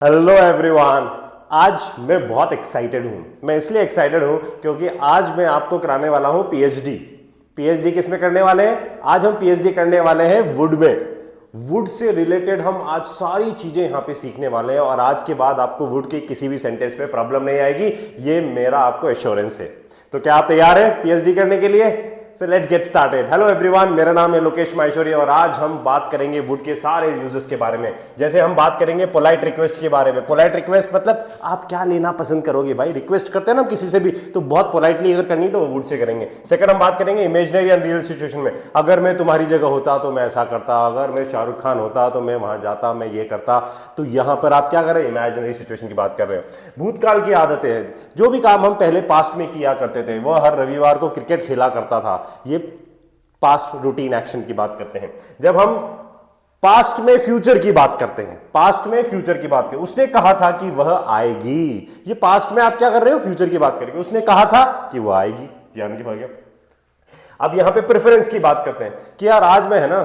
Hello everyone. आज मैं बहुत एक्साइटेड हूं। मैं इसलिए एक्साइटेड हूं क्योंकि आज मैं आपको कराने वाला हूं पीएचडी। पीएचडी किस में करने वाले हैं? आज हम पीएचडी करने वाले हैं वुड में। वुड से रिलेटेड हम आज सारी चीजें यहां पे सीखने वाले हैं और आज के बाद आपको वुड के किसी भी सेंटेंस पे प्रॉब्लम नहीं आएगी, ये मेरा आपको एश्योरेंस है। तो क्या आप तैयार हैं पीएचडी करने के लिए? So let's get started. Hello everyone, मेरा नाम है लोकेश माहेश्वरी और आज हम बात करेंगे वुड के सारे यूजेस के बारे में। जैसे हम बात करेंगे पोलाइट रिक्वेस्ट के बारे में। पोलाइट रिक्वेस्ट मतलब आप क्या लेना पसंद करोगे भाई? रिक्वेस्ट करते हैं ना हम किसी से भी, तो बहुत पोलाइटली अगर करनी तो वुड से करेंगे। सेकंड हम बात करेंगे इमेजिनरी एंड रियल सिचुएशन में। अगर मैं तुम्हारी जगह होता तो मैं ऐसा करता, अगर मैं शाहरुख खान होता तो मैं वहां जाता, मैं ये करता। तो यहां पर आप क्या कर रहे हैं? इमेजिनरी सिचुएशन की बात कर रहे हो। भूतकाल की आदतें हैं, जो भी काम हम पहले पास्ट में किया करते थे। वह हर रविवार को क्रिकेट खेला करता था, ये पास्ट रूटीन एक्शन की बात करते हैं। जब हम पास्ट में फ्यूचर की बात करते हैं, पास्ट में फ्यूचर की बात करें, उसने कहा था कि वह आएगी। ये पास्ट में आप क्या कर रहे हो? फ्यूचर की बात करेंगे। उसने कहा था कि वह आएगी, यानी कि भाग्य। अब यहां पे प्रेफरेंस की बात करते हैं कि यार आज मैं है ना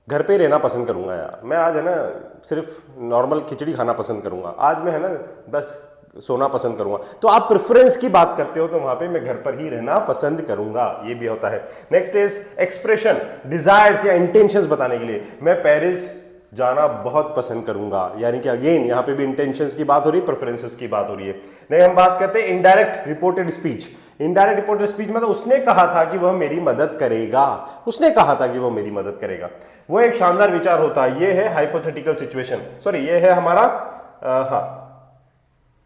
घर पे रहना पसंद करूंगा, यार मैं आज है ना सिर्फ नॉर्मल खिचड़ी खाना पसंद करूंगा, आज मैं है ना बस सोना पसंद करूंगा। तो आप प्रेफरेंस की बात करते हो तो वहां पे मैं घर पर ही रहना पसंद करूंगा, ये भी होता है। नेक्स्ट इज एक्सप्रेशन, डिजायर्स या इंटेंशंस बताने के लिए। मैं पेरिस जाना बहुत पसंद करूंगा, यानी कि अगेन यहां पे भी इंटेंशंस की बात हो रही है, प्रेफरेंसेस की बात हो रही है। नहीं, हम बात करते हैं indirect reported speech. Indirect reported speech मतलब उसने कहा था कि वह मेरी मदद करेगा, उसने कहा था कि वह मेरी मदद करेगा। वो एक शानदार विचार होता है। ये है हाइपोथेटिकल सिचुएशन, सॉरी ये है हमारा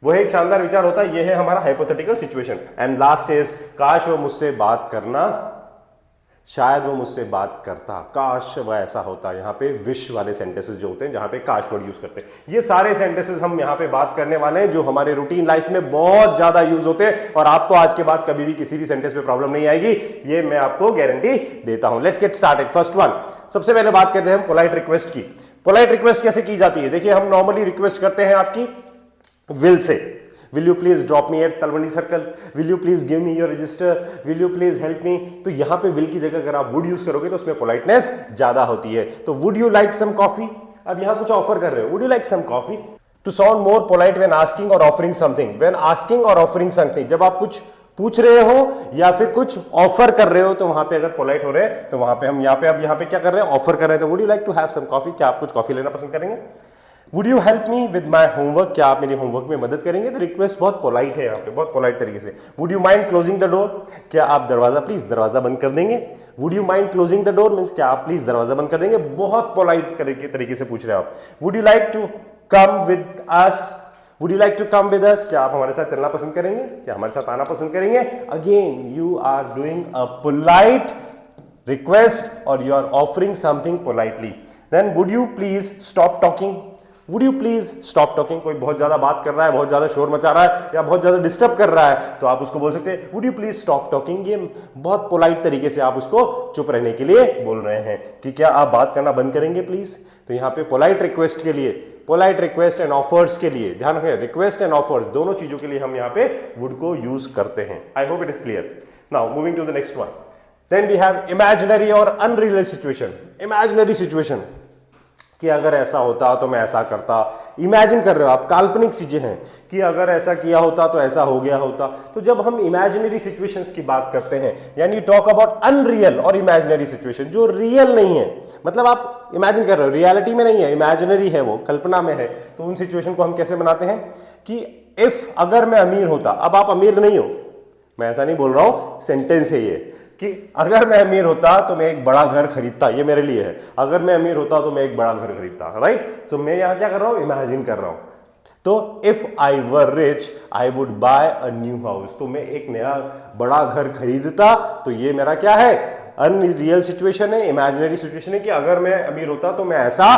वो एक शानदार विचार होता है, ये है हमारा hypothetical situation. And last is काश वो मुझसे बात करना, शायद वो मुझसे बात करता, काश वह ऐसा होता। यहाँ पे विश वाले सेंटेंसेस जो होते हैं जहां पे काश वर्ड यूज करते हैं, ये सारे सेंटेंसेस हम यहाँ पे बात करने वाले हैं जो हमारे रूटीन लाइफ में बहुत ज्यादा यूज होते हैं और आपको आज के बाद कभी भी किसी भी सेंटेंस पे प्रॉब्लम नहीं आएगी, ये मैं आपको गारंटी देता हूं। Let's get started. First one, सबसे पहले बात करते हैं हम पोलाइट रिक्वेस्ट की। पोलाइट रिक्वेस्ट कैसे की जाती है? देखिए, हम नॉर्मली रिक्वेस्ट करते हैं आपकी will say. Will you please drop me at Talwandi circle, will you please give me your register, will you please help me. तो यहां पे विल की जगह अगर आप वुड यूज करोगे तो उसमें पोलाइटनेस ज्यादा होती है। तो would you like some coffee, अब यहां कुछ ऑफर कर रहे हो, would you like some coffee. To sound more polite when asking और ऑफरिंग समथिंग, व्हेन आस्किंग और ऑफरिंग समथिंग, जब आप कुछ पूछ रहे हो या फिर कुछ ऑफर कर रहे हो तो वहां पे अगर पोलाइट हो रहे हैं तो वहां पे हम यहाँ पे अब यहाँ पे क्या कर रहे हैं? ऑफर कर रहे हैं। तो would you like to have some coffee, क्या आप कुछ कॉफी लेना पसंद करेंगे? Would you help me with my homework, क्या आप मेरी होमवर्क में मदद करेंगे? तो रिक्वेस्ट बहुत पोलाइट है यहाँ पे, बहुत पोलाइट तरीके से। Would you mind closing the door, क्या आप दरवाजा बंद कर देंगे? Would you mind closing the door means क्या आप प्लीज दरवाजा बंद कर देंगे? बहुत पोलाइट तरीके से पूछ रहे हैं आप। Would you like to come with us, would you like to come with us, क्या आप हमारे साथ चलना पसंद करेंगे? क्या हमारे साथ आना पसंद करेंगे? Again you are doing a polite request और you are offering something politely. Then would you please stop talking, would you please stop talking, कोई बहुत ज्यादा बात कर रहा है, बहुत ज्यादा शोर मचा रहा है या बहुत ज्यादा डिस्टर्ब कर रहा है तो आप उसको बोल सकते हैं would you please stop talking. ये बहुत पोलाइट तरीके से आप उसको चुप रहने के लिए बोल रहे हैं कि क्या आप बात करना बंद करेंगे प्लीज। तो यहाँ पे पोलाइट रिक्वेस्ट के लिए, पोलाइट रिक्वेस्ट एंड ऑफर्स के लिए ध्यान रखें, रिक्वेस्ट एंड ऑफर्स दोनों चीजों के लिए हम यहाँ पे वुड को यूज करते हैं। I hope it is clear. Now moving to the next one, then we have imaginary और अनरियल सिचुएशन। इमेजिनरी सिचुएशन कि अगर ऐसा होता तो मैं ऐसा करता। इमेजिन कर रहे हो आप, काल्पनिक चीजें हैं कि अगर ऐसा किया होता तो ऐसा हो गया होता। तो जब हम इमेजिनरी सिचुएशंस की बात करते हैं, यानी टॉक अबाउट अनरियल और इमेजिनरी सिचुएशन, जो रियल नहीं है, मतलब आप इमेजिन कर रहे हो, रियलिटी में नहीं है, इमेजिनरी है, वो कल्पना में है। तो उन सिचुएशन को हम कैसे बनाते हैं कि इफ अगर मैं अमीर होता, अब आप अमीर नहीं हो, मैं ऐसा नहीं बोल रहा हूं, सेंटेंस है ये कि अगर मैं अमीर होता तो मैं एक बड़ा घर खरीदता, ये मेरे लिए है, अगर मैं अमीर होता तो मैं एक बड़ा घर खरीदता, राइट। तो मैं यहां क्या कर रहा हूं? इमेजिन कर रहा हूं। तो if I were rich I would buy a new house, तो मैं एक नया बड़ा घर खरीदता। तो ये मेरा क्या है? अनरियल सिचुएशन है, इमेजिनरी सिचुएशन है कि अगर मैं अमीर होता तो मैं ऐसा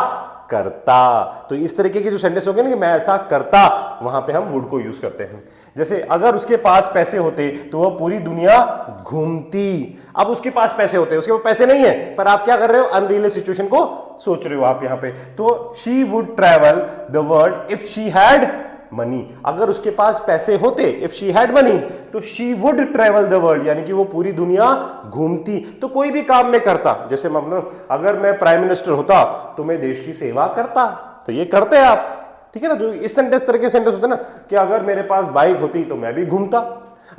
करता। तो इस तरीके के जो सेंटेंस हो गए ना कि मैं ऐसा करता, वहां पे हम वुड को यूज करते हैं। जैसे अगर उसके पास पैसे होते तो वह पूरी दुनिया घूमती। अब उसके पास पैसे होते, उसके पास पैसे नहीं है, पर आप क्या कर रहे हो? अनरियल सिचुएशन को सोच रहे हो आप यहां पे। तो she would travel the world if she had money, अगर उसके पास पैसे होते, इफ शी हैड मनी, तो she would travel the world, यानी कि वो पूरी दुनिया घूमती। तो कोई भी काम में करता, जैसे मतलब अगर मैं प्राइम मिनिस्टर होता तो मैं देश की सेवा करता, तो ये करते आप, ठीक है ना। जो इस सेंटेंस तरह के सेंटेंस होते हैं ना कि अगर मेरे पास बाइक होती तो मैं भी घूमता,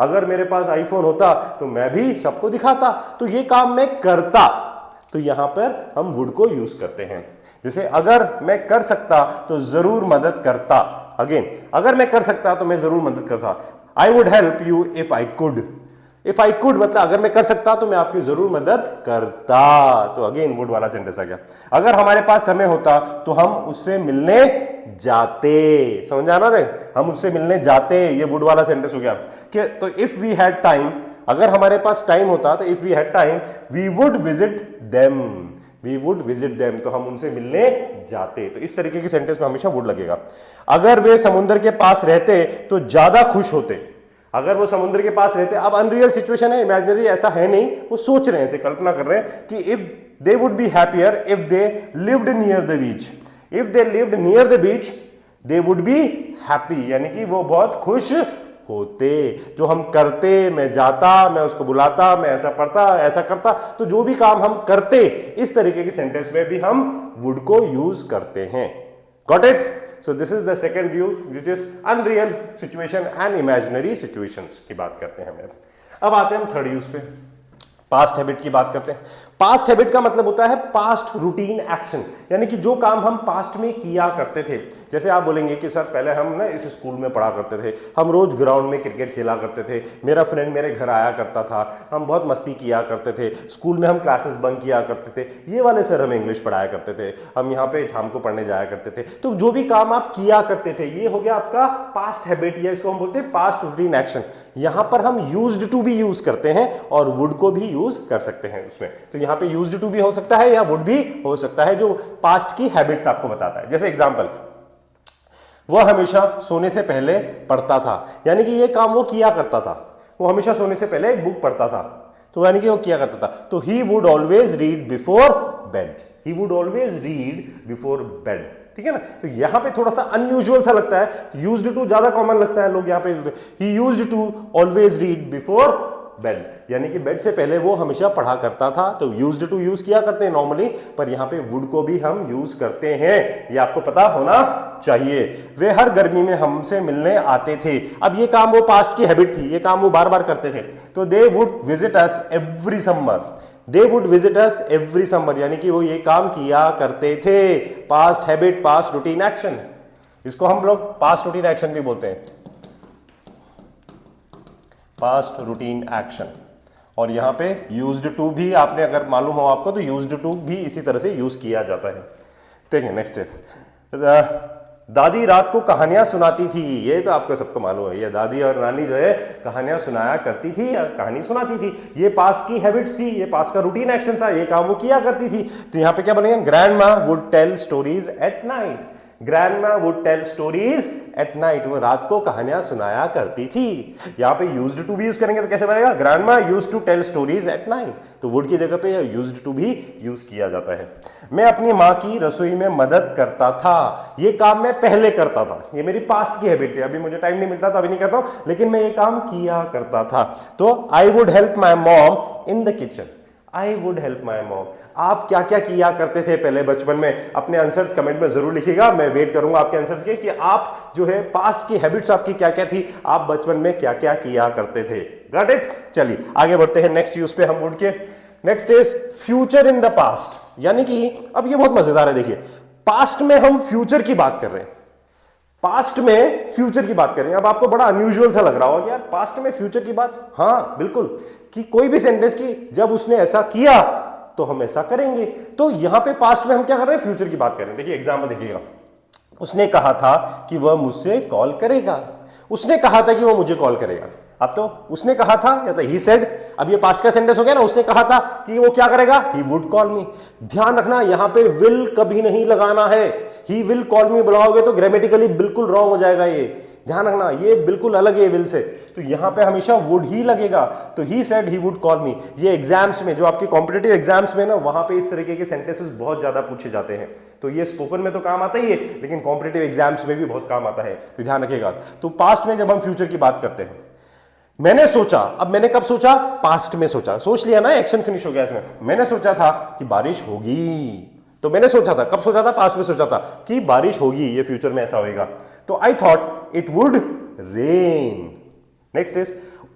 अगर मेरे पास आईफोन होता तो मैं भी सबको दिखाता, तो ये काम मैं करता, तो यहां पर हम वुड को यूज करते हैं। जैसे अगर मैं कर सकता तो जरूर मदद करता, अगेन अगर मैं कर सकता तो मैं जरूर मदद करता। I would help you if I could, if I could मतलब अगर मैं कर सकता तो मैं आपकी जरूर मदद करता, तो अगेन वुड वाला सेंटेंस आ गया। अगर हमारे पास समय होता तो हम उससे मिलने जाते, समझ आ रहा है, हम उससे मिलने जाते, ये वुड वाला सेंटेंस हो गया कि तो इफ वी हैड टाइम, अगर हमारे पास टाइम होता तो if we had time we would visit them, we would visit them, तो हम उनसे मिलने जाते। तो इस तरीके की सेंटेंस में हमेशा वुड लगेगा। अगर वे समुद्र के पास रहते तो ज्यादा खुश होते, अगर वो समुद्र के पास रहते, अब अनरियल सिचुएशन है, इमेजिनरी ऐसा है नहीं, वो सोच रहे हैं, ऐसे कल्पना कर रहे हैं कि if they would be happier if they lived near the beach, if they lived near the beach they would be happy, यानी कि वो बहुत खुश होते। जो हम करते, मैं जाता, मैं उसको बुलाता, मैं ऐसा पढ़ता, ऐसा करता, तो जो भी काम हम करते, इस तरीके के सेंटेंस में भी हम वुड को यूज करते हैं। Got it? So this is the second view, which is unreal situation and imaginary situations की बात करते हैं हम। अब आते हैं हम थर्ड यूज पे, पास्ट हैबिट की बात करते हैं। पास्ट हैबिट का मतलब होता है पास्ट रूटीन एक्शन, यानी कि जो काम हम पास्ट में किया करते थे। जैसे आप बोलेंगे कि सर पहले हम ना इस स्कूल में पढ़ा करते थे, हम रोज ग्राउंड में क्रिकेट खेला करते थे, मेरा फ्रेंड मेरे घर आया करता था, हम बहुत मस्ती किया करते थे, स्कूल में हम क्लासेस बंक किया करते थे, ये वाले सर हमें इंग्लिश पढ़ाया करते थे, हम यहाँ पे शाम को पढ़ने जाया करते थे। तो जो भी काम आप किया करते थे ये हो गया आपका पास्ट हैबिट, या इसको हम बोलते हैं पास्ट रूटीन एक्शन। यहां पर हम यूज्ड टू भी यूज करते हैं और वुड को भी यूज कर सकते हैं उसमें। तो यहां पे यूज्ड टू भी हो सकता है या वुड भी हो सकता है, जो पास्ट की हैबिट्स आपको बताता है। जैसे एग्जांपल, वह हमेशा सोने से पहले पढ़ता था, यानी कि ये काम वो किया करता था, वो हमेशा सोने से पहले एक बुक पढ़ता था, तो यानी कि वो किया करता था। तो he would always read before bed, he would always read before bed, ठीक है ना। तो यहां पे थोड़ा सा अनयूजुअल सा लगता है, यूज्ड टू ज्यादा कॉमन लगता है, लोग यहां पे ही used to always read before bed, यानी कि बेड से पहले वो हमेशा पढ़ा करता था। तो यूज्ड टू यूज किया करते हैं नॉर्मली, पर यहां पे वुड को भी हम यूज करते हैं, ये आपको पता होना चाहिए। वे हर गर्मी में हमसे मिलने आते थे, अब ये काम वो पास्ट की हैबिट थी, ये काम वो बार बार करते थे। तो they would visit us every summer, they would visit us every summer, यानी कि वो ये काम किया करते थे। Past habit, past routine action, इसको हम लोग पास्ट रूटीन एक्शन भी बोलते हैं, पास्ट रूटीन एक्शन। और यहां पे यूज्ड टू भी आपने अगर मालूम हो आपको, तो यूज्ड टू भी इसी तरह से यूज किया जाता है। देखिए नेक्स्ट है, दादी रात को कहानियां सुनाती थी, ये तो आपको सबको मालूम है, ये दादी और नानी जो है कहानियां सुनाया करती थी या कहानी सुनाती थी, ये पास्ट की हैबिट्स थी, ये पास्ट का रूटीन एक्शन था, ये काम वो किया करती थी। तो यहां पे क्या बनेगा, grandma would tell stories at night, grandma would tell stories at night, वो रात को कहानियां सुनाया करती थी। यहां पे यूज्ड टू भी यूज करेंगे तो कैसे बनेगा, grandma used to tell stories at night, तो वुड की जगह पे यूज्ड टू भी यूज किया जाता है। मैं अपनी मां की रसोई में मदद करता था, ये काम मैं पहले करता था, ये मेरी पास्ट की हैबिट थी, अभी मुझे टाइम नहीं मिलता तो अभी नहीं करता हूं, लेकिन मैं ये काम किया करता था। तो I would help my mom in the kitchen, I would help my mom. आप क्या क्या किया करते थे पहले बचपन में, अपने आंसर्स कमेंट में जरूर लिखिएगा, मैं वेट करूंगा आपके आंसर्स के कि आप जो है पास्ट की हैबिट्स आपकी क्या क्या थी, आप बचपन में क्या क्या किया करते थे। Got it? चलिए आगे बढ़ते हैं नेक्स्ट यूज पे हम वुड के। Next is future in the past, यानी कि अब ये बहुत मजेदार है। देखिए पास्ट में हम फ्यूचर की बात कर रहे हैं, पास्ट में फ्यूचर की बात कर रहे हैं। अब आपको बड़ा अनयूजुअल सा लग रहा होगा कि यार पास्ट में फ्यूचर की बात, हाँ बिल्कुल, कि कोई भी सेंटेंस की जब उसने ऐसा किया तो हम ऐसा करेंगे। तो यहां पे पास्ट में हम क्या कर रहे हैं, फ्यूचर की बात कर रहे हैं। देखिए एग्जांपल देखिएगा, उसने कहा था कि वह मुझसे कॉल करेगा, उसने कहा था कि वो मुझे कॉल करेगा। अब तो उसने कहा था या तो ही सेड, अब ये पास्ट का सेंटेंस हो गया ना, उसने कहा था कि वो क्या करेगा, ही वुड कॉल मी। ध्यान रखना यहां पे विल कभी नहीं लगाना है, ही विल कॉल मी बुलाओगे तो ग्रामेटिकली बिल्कुल रॉन्ग हो जाएगा, ये ध्यान रखना, ये बिल्कुल अलग है विल से, तो यहां पे हमेशा वुड ही लगेगा। तो he said he would call मी, ये एग्जाम्स में, जो आपके कॉम्पिटिटिव एग्जाम्स में ना, वहां पे इस तरीके के सेंटेंसेस बहुत ज्यादा पूछे जाते हैं। तो ये स्पोकन में तो काम आता ही है, लेकिन कॉम्पिटिटिव एग्जाम्स में भी बहुत काम आता है, तो ध्यान रखिएगा। तो पास्ट में जब हम फ्यूचर की बात करते हैं, मैंने सोचा, अब मैंने कब सोचा, पास्ट में सोचा, सोच लिया ना, एक्शन फिनिश हो गया इसमें। मैंने सोचा था कि बारिश होगी, तो मैंने सोचा था, कब सोचा था, पास्ट में सोचा था कि बारिश होगी, ये फ्यूचर में ऐसा होएगा, तो I thought it would rain. Next is,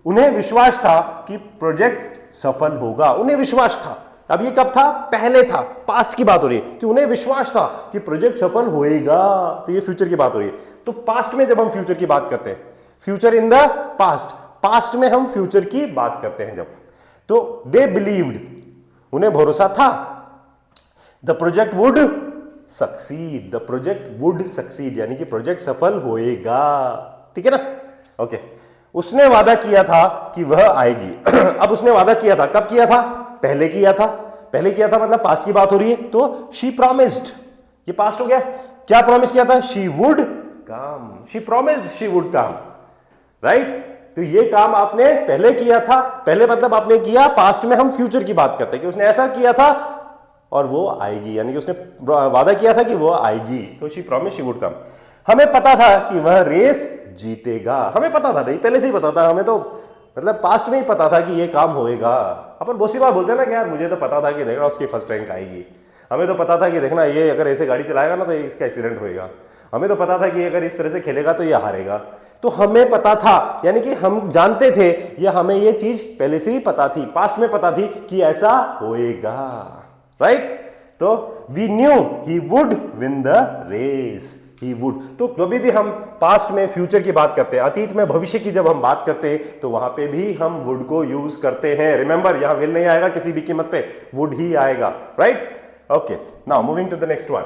उन्हें विश्वास था कि प्रोजेक्ट सफल होगा, उन्हें विश्वास था। अब ये कब था, पहले था, पास्ट की बात हो रही है कि उन्हें विश्वास था कि प्रोजेक्ट सफल होएगा, तो ये फ्यूचर की बात हो रही है। तो पास्ट में जब हम फ्यूचर की बात करते हैं, future in the past, past में हम फ्यूचर की बात करते हैं जब, तो दे बिलीव्ड, उन्हें भरोसा था, the project would succeed, the project would succeed, यानी कि प्रोजेक्ट सफल होएगा, ठीक है ना। ओके, उसने वादा किया था कि वह आएगी। अब उसने वादा किया था, कब किया था, पहले किया था, पहले किया था मतलब पास्ट की बात हो रही है, तो शी प्रॉमिस्ड, ये पास्ट हो गया। क्या प्रॉमिस किया था, she would come, she promised she would come, right. तो ये काम आपने पहले किया था, पहले मतलब आपने किया, पास्ट में हम फ्यूचर की बात करते हैं कि उसने ऐसा किया था और वो आएगी, यानी कि उसने वादा किया था कि वो आएगी, तो she promise she would come. हमें पता था कि वह रेस जीतेगा, हमें पता था भाई, पहले से ही पता था, हमें तो मतलब पास्ट में ही पता था कि ये काम होएगा। अपन बहुत सी बार बोलते हैं ना कि यार मुझे तो पता था कि देखना उसकी फर्स्ट रैंक आएगी, हमें तो पता था कि देखना ये अगर ऐसे गाड़ी चलाएगा ना तो इसका एक्सीडेंट होएगा, हमें तो पता था कि अगर इस तरह से खेलेगा तो ये हारेगा, तो हमें पता था, यानी कि हम जानते थे, या हमें ये चीज पहले से ही पता थी, पास्ट में पता थी कि ऐसा होएगा, राइट। तो we knew he would win the race, he would. तो कभी भी हम पास्ट में फ्यूचर की बात करते हैं, अतीत में भविष्य की जब हम बात करते हैं, तो वहां पे भी हम वुड को यूज करते हैं। रिमेंबर, यहां विल नहीं आएगा किसी भी कीमत पे, वुड ही आएगा, right. Okay, now moving to the next one,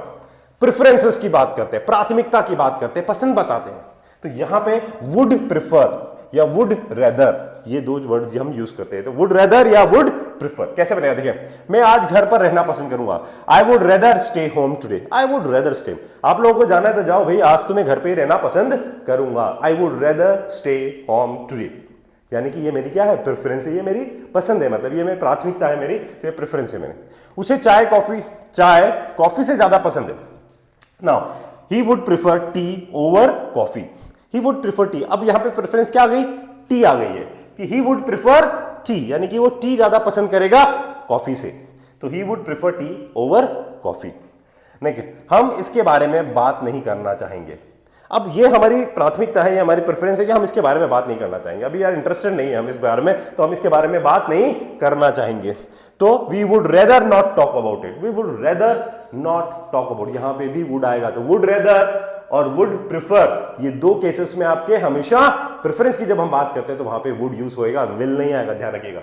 preferences की बात करते हैं, प्राथमिकता की बात करते हैं, पसंद बताते हैं। तो यहां पे वुड प्रिफर या वुड रेदर, ये दो वर्ड्स हम यूज करते हैं। तो वुड रेदर या वुड प्रिफर कैसे बनेगा, देखिए, मैं आज घर पर रहना पसंद करूंगा, I would rather stay home today, I would rather stay. आप लोगों को जाना है तो जाओ भाई, आज तो मैं घर पे ही रहना पसंद करूंगा, I would rather stay home today, यानी कि ये मेरी क्या है, प्रेफरेंस है, ये मेरी पसंद है, मतलब ये मेरी प्राथमिकता है, मेरी ये प्रेफरेंस है। मैंने उसे चाय कॉफी से ज्यादा पसंद है। Now he would prefer tea over coffee, he would prefer tea. अब यहां पे प्रेफरेंस क्या आ गई, टी आ गई है कि ही वुड प्रिफर टी, यानी कि वो टी ज्यादा पसंद करेगा कॉफी से, तो he would prefer tea over coffee. नहीं, हम इसके बारे में बात नहीं करना चाहेंगे। अब ये हमारी प्राथमिकता है, ये हमारी प्रेफरेंस है कि हम इसके बारे में बात नहीं करना चाहेंगे, अभी यार इंटरेस्टेड नहीं है हम इस बारे में, तो हम इसके बारे में बात नहीं करना चाहेंगे। तो we would rather not talk about it, we would rather not talk about, यहां पे भी वुड आएगा, तो वुड रेदर और वुड प्रिफर, ये दो केसेस में आपके हमेशा प्रेफरेंस की जब हम बात करते हैं तो वहां पे वुड यूज होएगा, विल नहीं आएगा, ध्यान रखिएगा।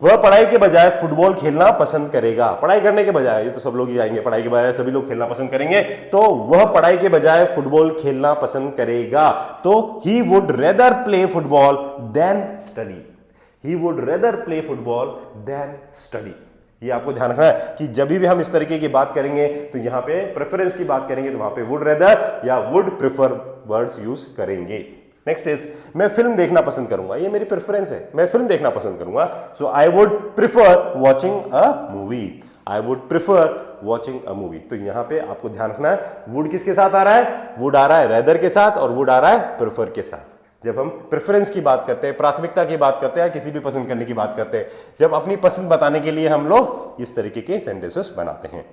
वह पढ़ाई के बजाय फुटबॉल खेलना पसंद करेगा, पढ़ाई करने के बजाय, ये तो सब लोग ही आएंगे, पढ़ाई के बजाय सभी लोग खेलना पसंद करेंगे, तो वह पढ़ाई के बजाय फुटबॉल खेलना पसंद करेगा, तो he would rather play football than study, he would rather play football than study. ये आपको ध्यान रखना है कि जब भी हम इस तरीके की बात करेंगे तो यहां पे प्रेफरेंस की बात करेंगे तो वहां पे वुड रेदर या वुड प्रिफर वर्ड्स यूज करेंगे। नेक्स्ट इज, मैं फिल्म देखना पसंद करूंगा, ये मेरी प्रेफरेंस है, मैं फिल्म देखना पसंद करूंगा, so I would prefer watching a movie, I would prefer watching a movie. तो यहां पे आपको ध्यान रखना है, वुड किसके साथ आ रहा है, वुड आ रहा है रेदर के साथ और वुड आ रहा है प्रिफर के साथ। जब हम प्रेफरेंस की बात करते हैं, प्राथमिकता की बात करते हैं, किसी भी पसंद करने की बात करते हैं, जब अपनी पसंद बताने के लिए हम लोग इस तरीके के सेंटेंसेस बनाते हैं।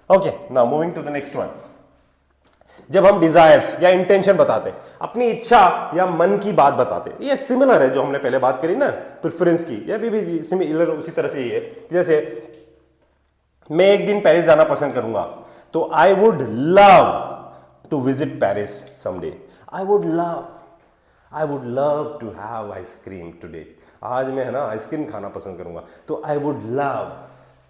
Okay, now moving to the next one, जब हम डिजायर्स या इंटेंशन बताते हैं, अपनी इच्छा या मन की बात बताते हैं, ये सिमिलर है जो हमने पहले बात करी ना प्रेफरेंस की, ये भी सिमिलर उसी तरह से ही है। जैसे मैं एक दिन पेरिस जाना पसंद करूंगा, तो I would love to visit Paris someday, I would love to have ice cream today, आज मैं है ना आइसक्रीम खाना पसंद करूंगा, तो आई वुड लव,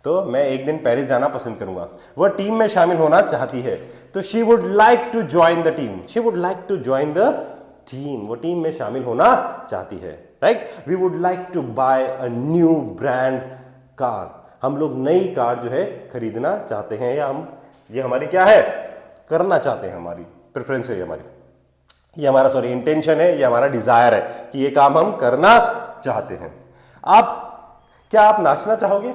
तो मैं एक दिन पेरिस जाना पसंद करूंगा। वह टीम में शामिल होना चाहती है, तो she would like to join the team, she would like to join the team, वो टीम में शामिल होना चाहती है, right. We would like to buy a new brand car, हम लोग नई कार जो है खरीदना चाहते हैं, या हम ये हमारी क्या है, करना चाहते हैं, हमारी प्रेफरेंस है हमारी, ये हमारा सॉरी इंटेंशन है, ये हमारा डिजायर है कि ये काम हम करना चाहते हैं। क्या आप नाचना चाहोगे,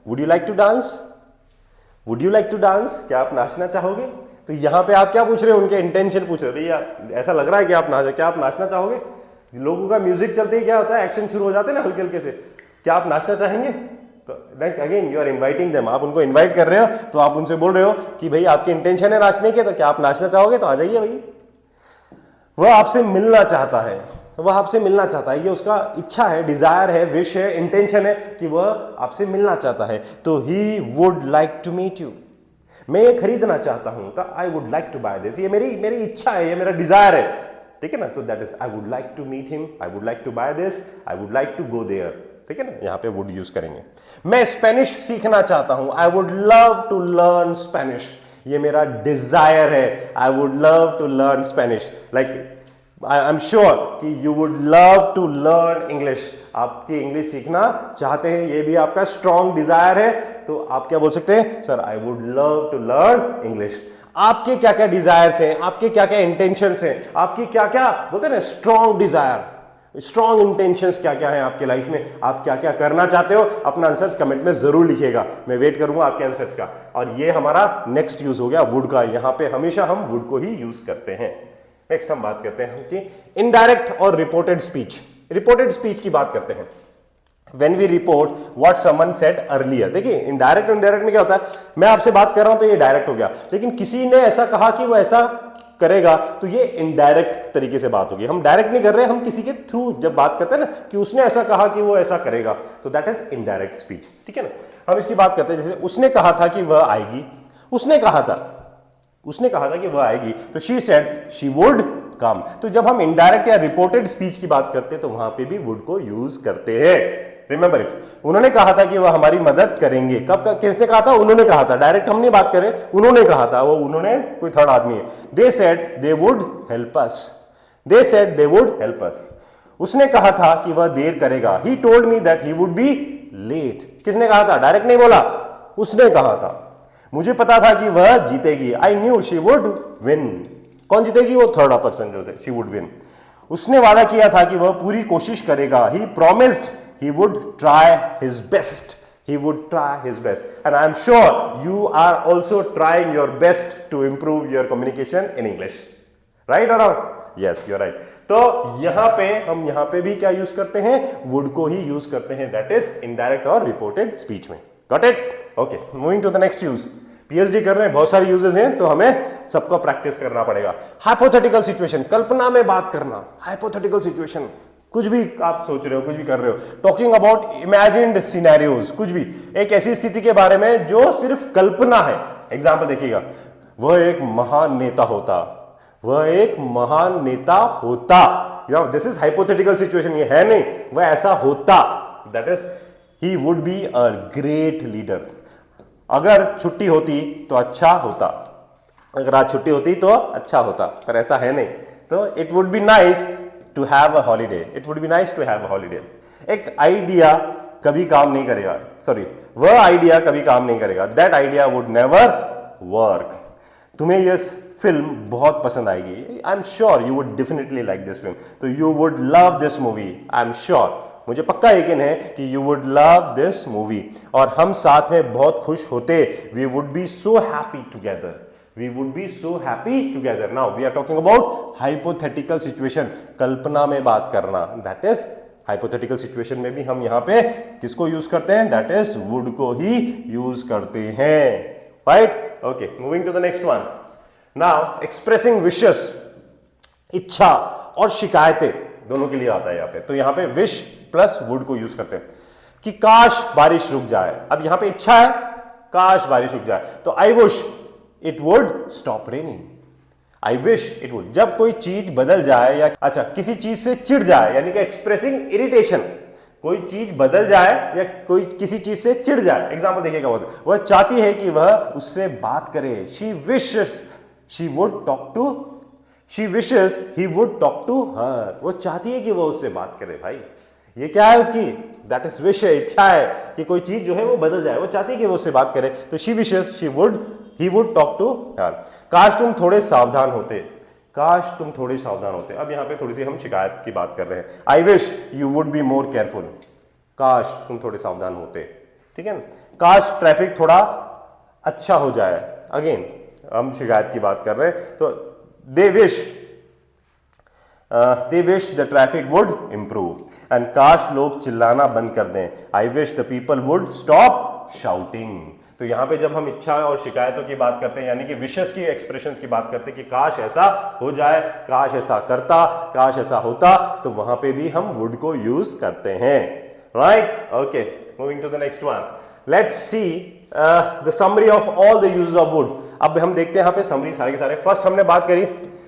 would you like to dance, would you like to dance, क्या आप नाचना चाहोगे। तो यहां पे आप क्या पूछ रहे हो, उनके इंटेंशन पूछ रहे हो, भैया ऐसा लग रहा है कि क्या आप नाचना चाहोगे। लोगों का म्यूजिक चलते ही क्या होता है, एक्शन शुरू हो जाते हैं ना हल्के हल्के से, क्या आप नाचना चाहेंगे, like again you are inviting them, आप उनको इनवाइट कर रहे हो, तो आप उनसे बोल रहे हो कि भाई आपकी इंटेंशन है नाचने की, तो क्या आप नाचना चाहोगे? तो आ जाइए भाई। वह आपसे मिलना चाहता है, वह आपसे मिलना चाहता है, ये उसका इच्छा है, डिजायर है, विश है, इंटेंशन है कि वह आपसे मिलना चाहता है। तो he would like to meet you, मैं ये खरीदना चाहता हूं, तो I would like to buy this, ये मेरी इच्छा है, ये मेरा डिजायर है, ठीक है ना। तो that is I would like to meet him, I would like to buy this, I would like to go there, ठीक है ना। यहां पे वुड यूज करेंगे। मैं स्पेनिश सीखना चाहता हूं, I would love to learn Spanish, ये मेरा डिजायर है, I would love to learn Spanish. Like I am sure कि you would love to learn English, आपकी इंग्लिश सीखना चाहते हैं, ये भी आपका स्ट्रॉन्ग डिजायर है। तो आप क्या बोल सकते हैं? Sir I would love to learn English. आपके क्या क्या डिजायर्स हैं, आपके क्या क्या इंटेंशंस हैं, आपकी क्या क्या बोलते हैं ना स्ट्रॉन्ग डिजायर, स्ट्रॉन्ग इंटेंशंस क्या क्या है आपके लाइफ में, आप क्या क्या करना चाहते हो, अपना आंसर्स कमेंट में जरूर लिखिएगा, मैं वेट करूंगा आपके आंसर्स का। और ये हमारा नेक्स्ट यूज हो गया वुड का, यहां पे हमेशा हम वुड को ही यूज करते हैं। नेक्स्ट हम बात करते हैं कि इनडायरेक्ट और रिपोर्टेड स्पीच। रिपोर्टेड स्पीच की बात करते हैं। When we report what someone said earlier, देखिए इनडायरेक्ट और इनडायरेक्ट में क्या होता है, मैं आपसे बात कर रहा हूं तो ये डायरेक्ट हो गया, लेकिन किसी ने ऐसा कहा कि वो ऐसा करेगा, तो ये इनडायरेक्ट तरीके से बात होगी। हम डायरेक्ट नहीं कर रहे, हम किसी के थ्रू जब बात करते हैं ना कि उसने ऐसा कहा कि वो ऐसा करेगा, तो दैट इज इनडायरेक्ट स्पीच, ठीक है ना। हम इसकी बात करते हैं, जैसे उसने कहा था कि वह आएगी, उसने कहा था कि वह आएगी, तो she said she would come. तो जब हम इनडायरेक्ट या रिपोर्टेड स्पीच की बात करते हैं तो वहां पे भी वुड को यूज करते हैं। रिमेंबर इट, उन्होंने कहा था कि वह हमारी मदद करेंगे, कब किसने कहा था? उन्होंने कहा था, डायरेक्ट हम नहीं बात करें, उन्होंने कहा था, वो उन्होंने कोई थर्ड आदमी है। They said they would help us, they said they would help us. उसने कहा था कि वह देर करेगा, he told me that he would be late. किसने कहा था? डायरेक्ट नहीं बोला, उसने कहा था। मुझे पता था कि वह जीतेगी, I knew she would win. कौन जीतेगी? वो थर्ड पर्सन जो थे, शी वुड विन। उसने वादा किया था कि वह पूरी कोशिश करेगा, he promised he would try his best, he would try his best, and I am sure you are also trying your best to improve your communication in English, right or not? Yes, you're right. तो यहां पे भी क्या use करते हैं? would को ही use करते हैं, that is indirect और reported speech में। got it? okay, moving to the next use। PhD कर रहे हैं, बहुत सारे यूजेस हैं, तो हमें सबको प्रैक्टिस करना पड़ेगा। हाइपोथेटिकल सिचुएशन, कल्पना में बात करना। हाइपोथेटिकल सिचुएशन, कुछ भी आप सोच रहे हो, कुछ भी कर रहे हो, टॉकिंग अबाउट इमेजिन्ड सिनेरियोज, कुछ भी एक ऐसी स्थिति के बारे में जो सिर्फ कल्पना है। एग्जाम्पल देखिएगा, वह एक महान नेता होता, वह एक महान नेता होता, दिस इज हाइपोथेटिकल सिचुएशन, ये है नहीं, वह ऐसा होता, that is he would be a great leader. अगर छुट्टी होती तो अच्छा होता, अगर आज छुट्टी होती तो अच्छा होता, पर ऐसा है नहीं, तो it would be nice to have a holiday, it would be nice to have a holiday। एक आइडिया कभी काम नहीं करेगा, सॉरी, वह आइडिया कभी काम नहीं करेगा, that idea would never work। तुम्हें यह फिल्म बहुत पसंद आएगी, I am sure you would definitely like this film, तो you would love this movie, I am sure, मुझे पक्का यकीन है कि you would love this movie, और हम साथ में बहुत खुश होते, we would be so happy together, we would be so happy together। now we are talking about hypothetical situation, कल्पना में बात करना, that is hypothetical situation में भी हम यहां पे किसको यूज करते हैं? that is would को ही यूज करते हैं, right? okay, moving to the next one। now expressing wishes, इच्छा और शिकायतें दोनों के लिए आता है यहां पे, तो यहां पे wish प्लस would को यूज करते हैं कि काश बारिश रुक जाए। अब यहां पे इच्छा है, काश बारिश रुक जाए, तो I wish it would stop raining, I wish it would। जब कोई चीज बदल जाए या अच्छा किसी चीज से चिढ़ जाए, यानी कि एक्सप्रेसिंग इरिटेशन, कोई चीज बदल जाए या कोई किसी चीज से चिढ़ जाए। एग्जांपल देखिएगा, वह चाहती है कि वह उससे बात करे, she wishes she would talk to, she wishes he would talk to her। वो चाहती है कि वह उससे बात करे। भाई ये क्या है उसकी? दैट इज विश है, इच्छा है कि कोई चीज जो है वो बदल जाए, वो चाहती है कि वो उससे बात करे, तो she wishes she would he would talk to her। काश तुम थोड़े सावधान होते, काश तुम थोड़े सावधान होते। अब यहां पे थोड़ी सी हम शिकायत की बात कर रहे हैं, I wish you would be more careful, काश तुम थोड़े सावधान होते, ठीक है ना। काश ट्रैफिक थोड़ा अच्छा हो जाए, अगेन हम शिकायत की बात कर रहे हैं, तो they wish they wish the traffic would improve and काश लोग चिल्लाना बंद कर दें। I wish the people would stop shouting. तो यहां पे जब हम इच्छा और शिकायतों की बात करते हैं, यानी कि विशेस की एक्सप्रेशंस की बात करते हैं कि काश ऐसा हो जाए, काश ऐसा करता, काश ऐसा होता, तो वहां पे भी हम वुड को यूज करते हैं। Right, okay, moving to the next one, let's see the summary of all the uses of would. अब हम देखते हैं यहां पे समरी सारे के सारे। फर्स्ट हमने बात करी,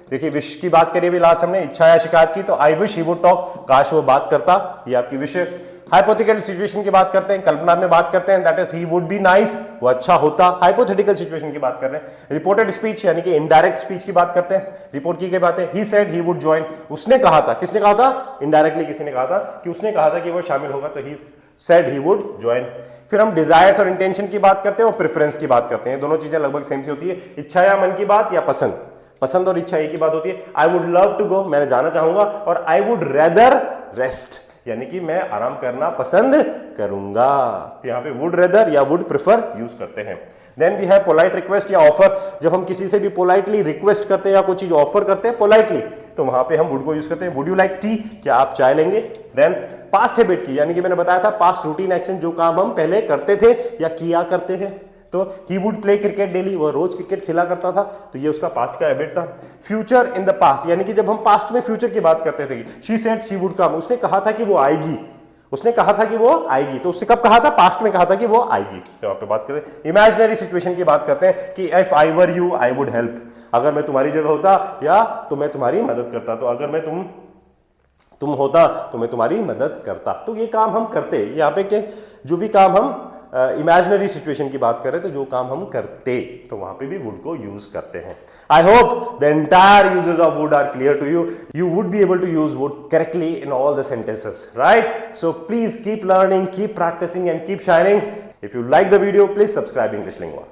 देखिए विश की बात करी अभी लास्ट हमने, इच्छा या शिकायत की, तो I wish he would talk, काश वो बात करता, ये आपकी विश है। हाइपोथेटिकल सिचुएशन की बात करते हैं, कल्पना में बात करते हैं, that is he would be nice, वो अच्छा होता। हाइपोथेटिकल सिचुएशन की बात कर रहे हैं। रिपोर्टेड स्पीच यानी कि इनडायरेक्ट स्पीच की बात करते हैं, रिपोर्ट की बातें। He said he would join, उसने कहा था, किसने कहा था? इनडायरेक्टली किसी ने कहा था कि उसने कहा था कि वो शामिल होगा, तो he said he would join. फिर हम डिजायर्स और इंटेंशन की बात करते हैं और प्रेफरेंस की बात करते हैं। दोनों चीजें लगभग सेम सी होती है, इच्छा या मन की बात या पसंद, पसंद और इच्छा एक ही बात होती है। I would love to go, मैंने जाना चाहूंगा, और आई वुड रेदर रेस्ट, यानी कि मैं आराम करना पसंद करूंगा। तो यहां पे वुड रेदर या वुड प्रेफर यूज करते हैं। Then we have polite request या ऑफर, जब हम किसी से भी पोलाइटली रिक्वेस्ट करते हैं या कोई चीज ऑफर करते हैं पोलाइटली, तो वहां पे हम वुड को यूज करते हैं। वुड यू लाइक टी, क्या आप चाय लेंगे? देन पास्ट हैबिट की, यानी कि मैंने बताया था पास्ट रूटीन एक्शन, जो काम हम पहले करते थे या किया करते हैं, तो he would play cricket daily, वो रोज क्रिकेट खेला करता था, तो ये उसका पास्ट का हैबिट था। फ्यूचर इन द पास्ट, यानी कि जब हम पास्ट में फ्यूचर की बात करते थे, she said she would come, उसने कहा था कि वो आएगी, उसने कहा था कि वो आएगी, तो उसने कब कहा था? पास्ट में कहा था कि वो आएगी। तो आप पे बात करते हैं। इमेजिनरी सिचुएशन की बात करते हैं कि if I were you I would help, अगर मैं तुम्हारी जगह होता या तो मैं तुम्हारी मदद करता, तो अगर मैं तुम होता तो मैं तुम्हारी मदद करता। तो ये काम हम करते, यहाँ पे के जो भी काम हम इमेजिनरी सिचुएशन की बात करें, तो जो काम हम करते, तो वहां पे भी वुड को यूज करते हैं। I hope the entire uses of would are clear to you. You would be able to use would correctly in all the sentences, right? So please keep learning, keep practising and keep shining. If you like the video, please subscribe English Lingua.